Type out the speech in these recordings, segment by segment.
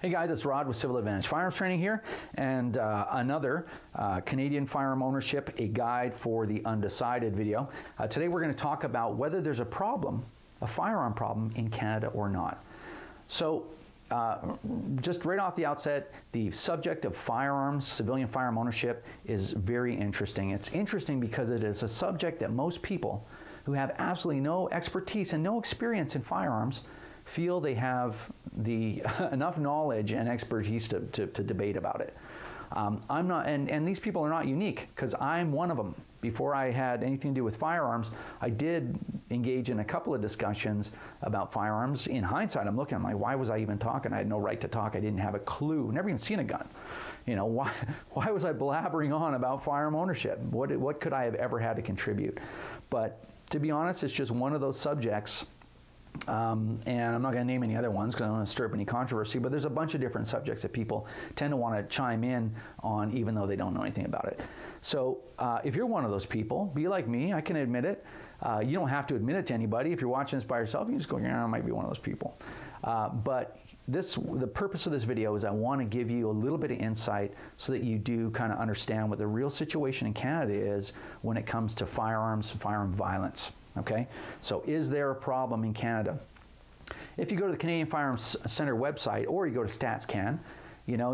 Hey guys, it's Rod with Civil Advantage Firearms Training here, and another Canadian firearm ownership, a guide for the undecided video. Today we're going to talk about whether there's a problem, a firearm problem in Canada or not. So just right off the outset, the subject of firearms, civilian firearm ownership, is very interesting. It's interesting because it is a subject that most people who have absolutely no expertise and no experience in firearms feel they have the enough knowledge and expertise to debate about it. I'm not, and these people are not unique, because I'm one of them. Before I had anything to do with firearms, I did engage in a couple of discussions about firearms. In hindsight, I'm looking, I'm like, why was I even talking? I had no right to talk. I didn't have a clue, never even seen a gun. You know, why was I blabbering on about firearm ownership? What could I have ever had to contribute? But to be honest, it's just one of those subjects. And I'm not going to name any other ones because I don't want to stir up any controversy, but there's a bunch of different subjects that people tend to want to chime in on even though they don't know anything about it. So if you're one of those people, be like me, I can admit it. You don't have to admit it to anybody. If you're watching this by yourself, you just go, yeah, I might be one of those people. But the purpose of this video is I want to give you a little bit of insight so that you do kind of understand what the real situation in Canada is when it comes to firearms and firearm violence. Okay, so is there a problem in Canada? If you go to the Canadian Firearms Centre website, or you go to StatsCan, you know,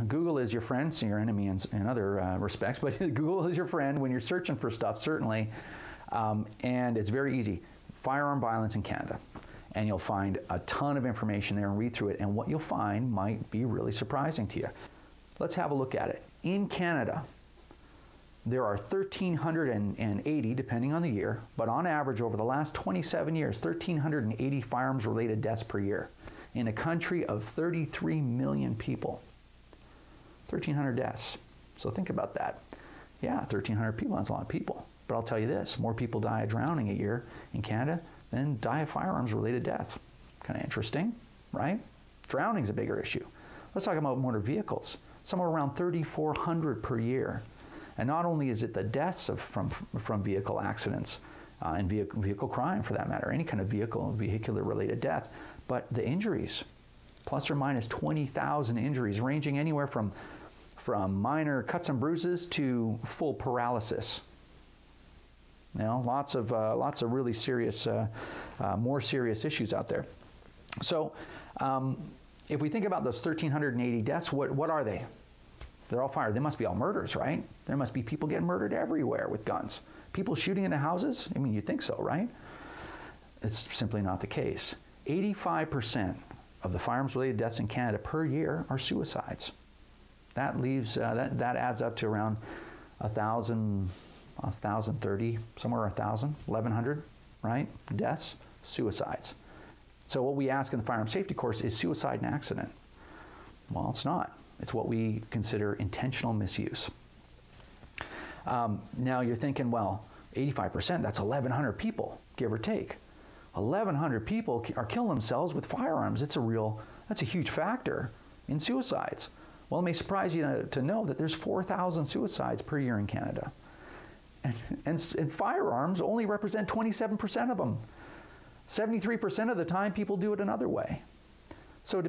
Google is your friend, so your enemy in other respects, but Google is your friend when you're searching for stuff, certainly, and it's very easy. Firearm violence in Canada. And you'll find a ton of information there and read through it, and what you'll find might be really surprising to you. Let's have a look at it. In Canada, there are 1,380, depending on the year, but on average over the last 27 years, 1,380 firearms-related deaths per year in a country of 33 million people. 1,300 deaths. So think about that. Yeah, 1,300 people, that's a lot of people. But I'll tell you this, more people die of drowning a year in Canada than die of firearms-related deaths. Kind of interesting, right? Drowning's a bigger issue. Let's talk about motor vehicles. Somewhere around 3,400 per year. And not only is it the deaths from vehicle accidents and vehicle crime, for that matter, any kind of vehicular-related death, but the injuries, plus or minus 20,000 injuries, ranging anywhere from minor cuts and bruises to full paralysis. You know, lots of really serious, more serious issues out there. So, if we think about those 1,380 deaths, what are they? They're all fired. They must be all murders, right? There must be people getting murdered everywhere with guns. People shooting into houses? I mean, you think so, right? It's simply not the case. 85% of the firearms-related deaths in Canada per year are suicides. That leaves that adds up to around 1,030, somewhere 1,100, right? Deaths, suicides. So what we ask in the firearm safety course is suicide an accident? Well, it's not. It's what we consider intentional misuse. Now you're thinking, well, 85%, that's 1,100 people, give or take. 1,100 people are killing themselves with firearms. That's a huge factor in suicides. Well, it may surprise you to know that there's 4,000 suicides per year in Canada. And firearms only represent 27% of them. 73% of the time, people do it another way. So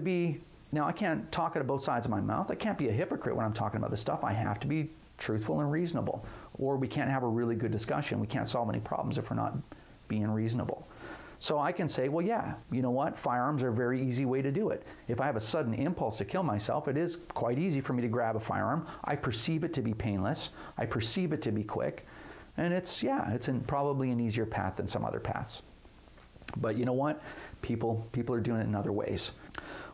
now, I can't talk out of both sides of my mouth. I can't be a hypocrite when I'm talking about this stuff. I have to be truthful and reasonable, or we can't have a really good discussion. We can't solve any problems if we're not being reasonable. So I can say, well, yeah, you know what? Firearms are a very easy way to do it. If I have a sudden impulse to kill myself, it is quite easy for me to grab a firearm. I perceive it to be painless. I perceive it to be quick. And it's probably an easier path than some other paths. But you know what? People are doing it in other ways.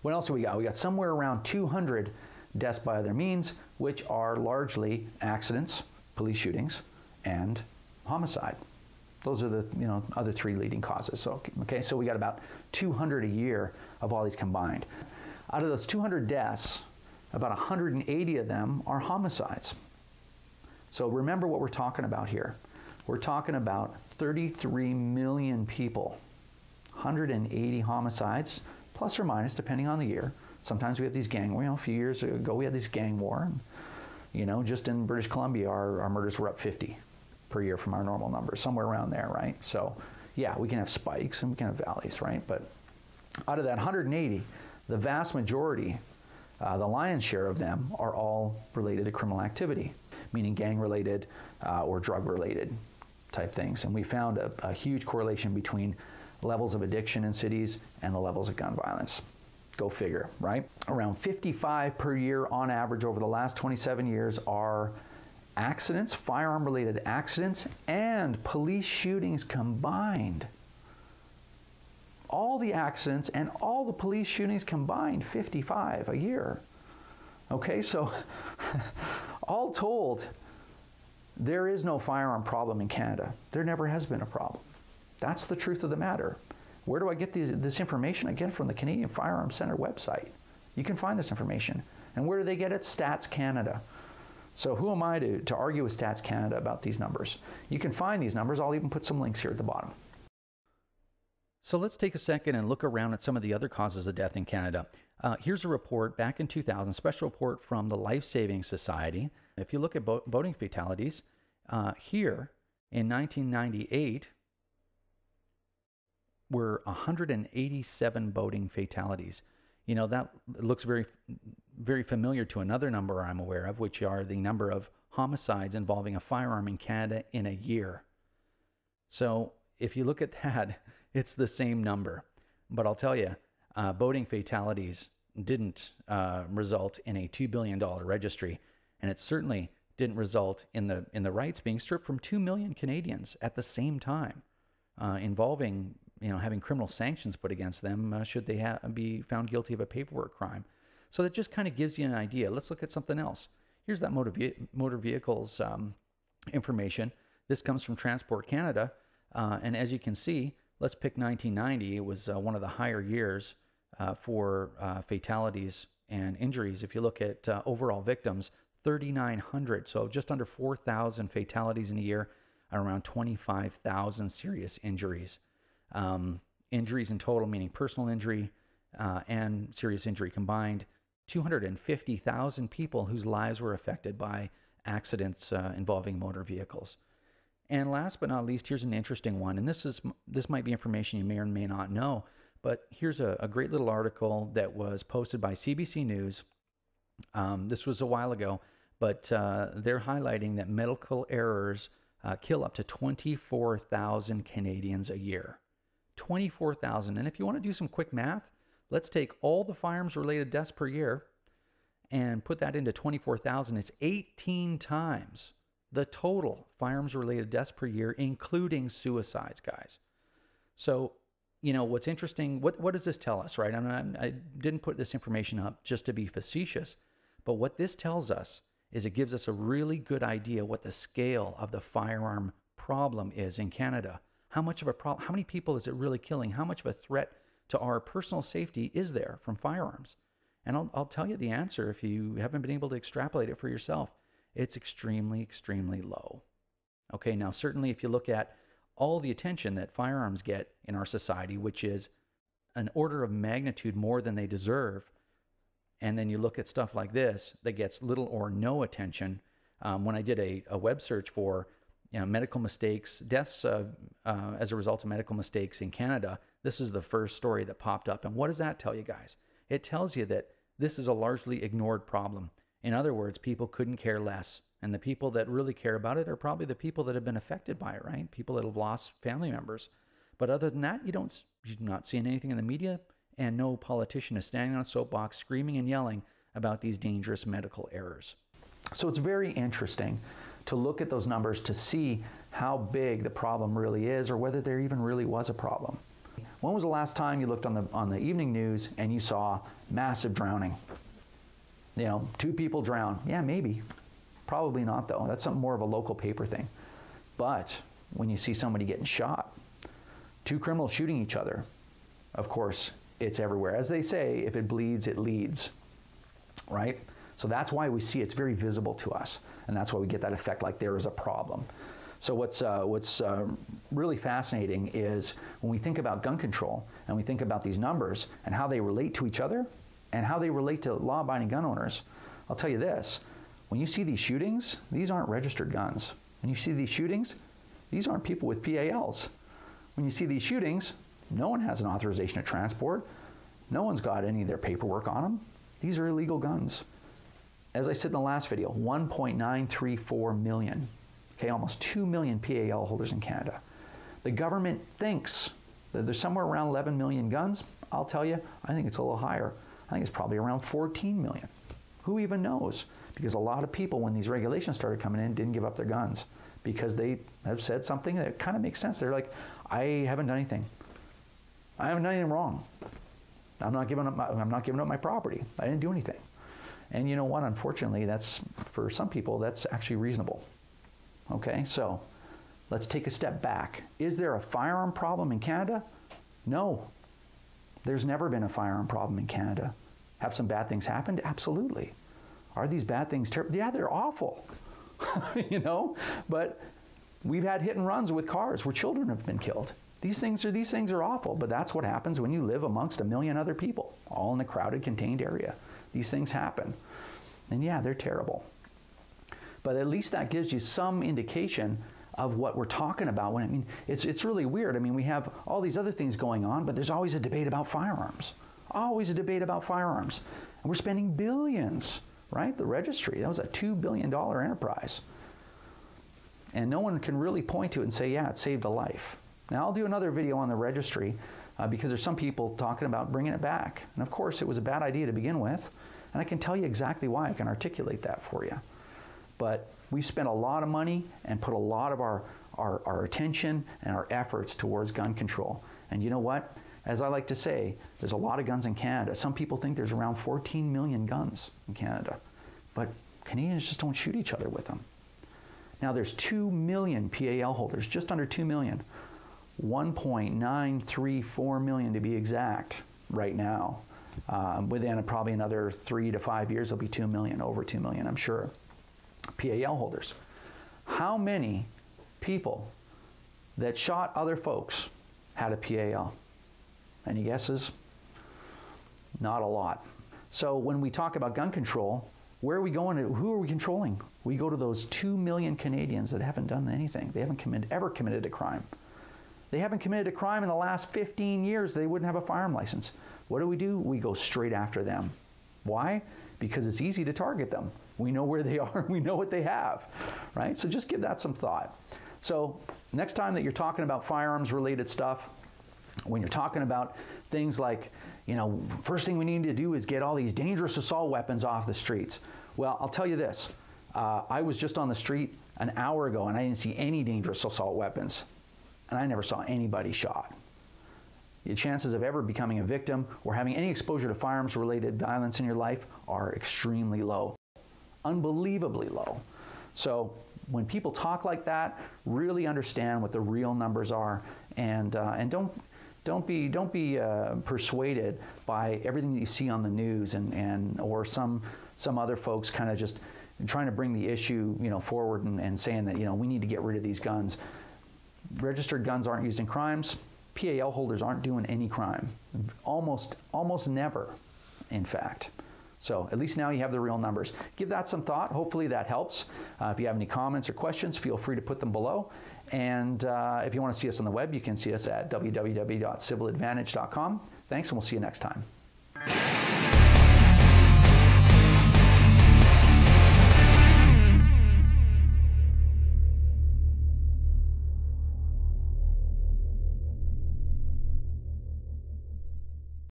What else do we got? We got somewhere around 200 deaths by other means, which are largely accidents, police shootings, and homicide. Those are the other three leading causes. So, okay, so we got about 200 a year of all these combined. Out of those 200 deaths, about 180 of them are homicides. So remember what we're talking about here. We're talking about 33 million people, 180 homicides, plus or minus, depending on the year. Sometimes we have these gang war. A few years ago, we had these gang war. And, just in British Columbia, our murders were up 50 per year from our normal numbers, somewhere around there, right? So, yeah, we can have spikes and we can have valleys, right? But out of that 180, the vast majority the lion's share of them are all related to criminal activity, meaning gang-related or drug-related type things. And we found a huge correlation between levels of addiction in cities and the levels of gun violence. Go figure, right? Around 55 per year on average over the last 27 years are accidents, firearm-related accidents, and police shootings combined. All the accidents and all the police shootings combined, 55 a year. Okay, so all told, there is no firearm problem in Canada. There never has been a problem. That's the truth of the matter. Where do I get this information? I get it from the Canadian Firearms Centre website. You can find this information. And where do they get it? Stats Canada. So who am I to argue with Stats Canada about these numbers? You can find these numbers. I'll even put some links here at the bottom. So let's take a second and look around at some of the other causes of death in Canada. Here's a report back in 2000, special report from the Life Saving Society. If you look at boating fatalities, here in 1998, were 187 boating fatalities. You know, that looks very, very familiar to another number I'm aware of, which are the number of homicides involving a firearm in Canada in a year. So if you look at that, it's the same number. But I'll tell you, boating fatalities didn't result in a $2 billion registry, and it certainly didn't result in the rights being stripped from 2 million Canadians at the same time, involving, you know, having criminal sanctions put against them should they be found guilty of a paperwork crime. So that just kind of gives you an idea. Let's look at something else. Here's that motor vehicles information. This comes from Transport Canada, and as you can see, let's pick 1990. It was one of the higher years for fatalities and injuries. If you look at overall victims, 3,900, so just under 4,000 fatalities in a year, and around 25,000 serious injuries. Injuries in total, meaning personal injury and serious injury combined, 250,000 people whose lives were affected by accidents involving motor vehicles. And last but not least, here's an interesting one, and this might be information you may or may not know, but here's a great little article that was posted by CBC News. This was a while ago, but they're highlighting that medical errors kill up to 24,000 Canadians a year. 24,000. And if you want to do some quick math, let's take all the firearms-related deaths per year and put that into 24,000. It's 18 times the total firearms-related deaths per year, including suicides, guys. So, you know, what's interesting, what does this tell us, right? I didn't put this information up just to be facetious, but what this tells us is it gives us a really good idea what the scale of the firearm problem is in Canada. How much of a problem, how many people is it really killing? How much of a threat to our personal safety is there from firearms? And I'll tell you the answer if you haven't been able to extrapolate it for yourself. It's extremely, extremely low. Okay, now certainly if you look at all the attention that firearms get in our society, which is an order of magnitude more than they deserve, and then you look at stuff like this that gets little or no attention. When I did a web search for medical mistakes, deaths as a result of medical mistakes in Canada, this is the first story that popped up. And what does that tell you guys? It tells you that this is a largely ignored problem. In other words, people couldn't care less. And the people that really care about it are probably the people that have been affected by it, right? People that have lost family members. But other than that, you're not seeing anything in the media, and no politician is standing on a soapbox screaming and yelling about these dangerous medical errors. So it's very interesting to look at those numbers to see how big the problem really is, or whether there even really was a problem. When was the last time you looked on the evening news and you saw massive drowning? You know, 2 people drown. Yeah, maybe. Probably not, though. That's something more of a local paper thing. But when you see somebody getting shot, 2 criminals shooting each other, of course, it's everywhere. As they say, if it bleeds, it leads, right? So that's why we see it's very visible to us, and that's why we get that effect like there is a problem. So what's really fascinating is when we think about gun control and we think about these numbers and how they relate to each other and how they relate to law-abiding gun owners. I'll tell you this, when you see these shootings, these aren't registered guns. When you see these shootings, these aren't people with PALs. When you see these shootings, no one has an authorization to transport. No one's got any of their paperwork on them. These are illegal guns. As I said in the last video, 1.934 million, okay, almost 2 million PAL holders in Canada. The government thinks that there's somewhere around 11 million guns. I'll tell you, I think it's a little higher. I think it's probably around 14 million. Who even knows? Because a lot of people, when these regulations started coming in, didn't give up their guns because they have said something that kind of makes sense. They're like, I haven't done anything. I haven't done anything wrong. I'm not giving up my property. I didn't do anything. And you know what? Unfortunately, that's, for some people, that's actually reasonable. Okay, so let's take a step back. Is there a firearm problem in Canada? No. There's never been a firearm problem in Canada. Have some bad things happened? Absolutely. Are these bad things terrible? Yeah, they're awful. You know, but we've had hit and runs with cars where children have been killed. These things are awful, but that's what happens when you live amongst a million other people, all in a crowded, contained area. These things happen. And yeah, they're terrible. But at least that gives you some indication of what we're talking about. When I mean, it's really weird. I mean, we have all these other things going on, but there's always a debate about firearms. Always a debate about firearms. And we're spending billions, right? The registry, that was a $2 billion enterprise. And no one can really point to it and say, yeah, it saved a life. Now, I'll do another video on the registry because there's some people talking about bringing it back. And of course, it was a bad idea to begin with. And I can tell you exactly why. I can articulate that for you. But we spent a lot of money and put a lot of our attention and our efforts towards gun control. And you know what? As I like to say, there's a lot of guns in Canada. Some people think there's around 14 million guns in Canada. But Canadians just don't shoot each other with them. Now, there's 2 million PAL holders, just under 2 million. 1.934 million to be exact right now. Within probably another 3 to 5 years, there'll be 2 million, over 2 million, I'm sure, PAL holders. How many people that shot other folks had a PAL? Any guesses? Not a lot. So when we talk about gun control, where are we going? Who are we controlling? We go to those 2 million Canadians that haven't done anything. They haven't ever committed a crime. They haven't committed a crime in the last 15 years. They wouldn't have a firearm license. What do? We go straight after them. Why? Because it's easy to target them. We know where they are. We know what they have, right? So just give that some thought. So next time that you're talking about firearms related stuff, when you're talking about things like, you know, first thing we need to do is get all these dangerous assault weapons off the streets. Well, I'll tell you this. I was just on the street an hour ago and I didn't see any dangerous assault weapons. And I never saw anybody shot. The chances of ever becoming a victim or having any exposure to firearms-related violence in your life are extremely low, unbelievably low. So when people talk like that, really understand what the real numbers are, and don't be persuaded by everything that you see on the news or some other folks kind of just trying to bring the issue, you know, forward and saying that, you know, we need to get rid of these guns. Registered guns aren't used in crimes. PAL holders aren't doing any crime. Almost never, in fact. So at least now you have the real numbers. Give that some thought. Hopefully that helps. If you have any comments or questions, feel free to put them below. And if you want to see us on the web, you can see us at www.civiladvantage.com. Thanks, and we'll see you next time.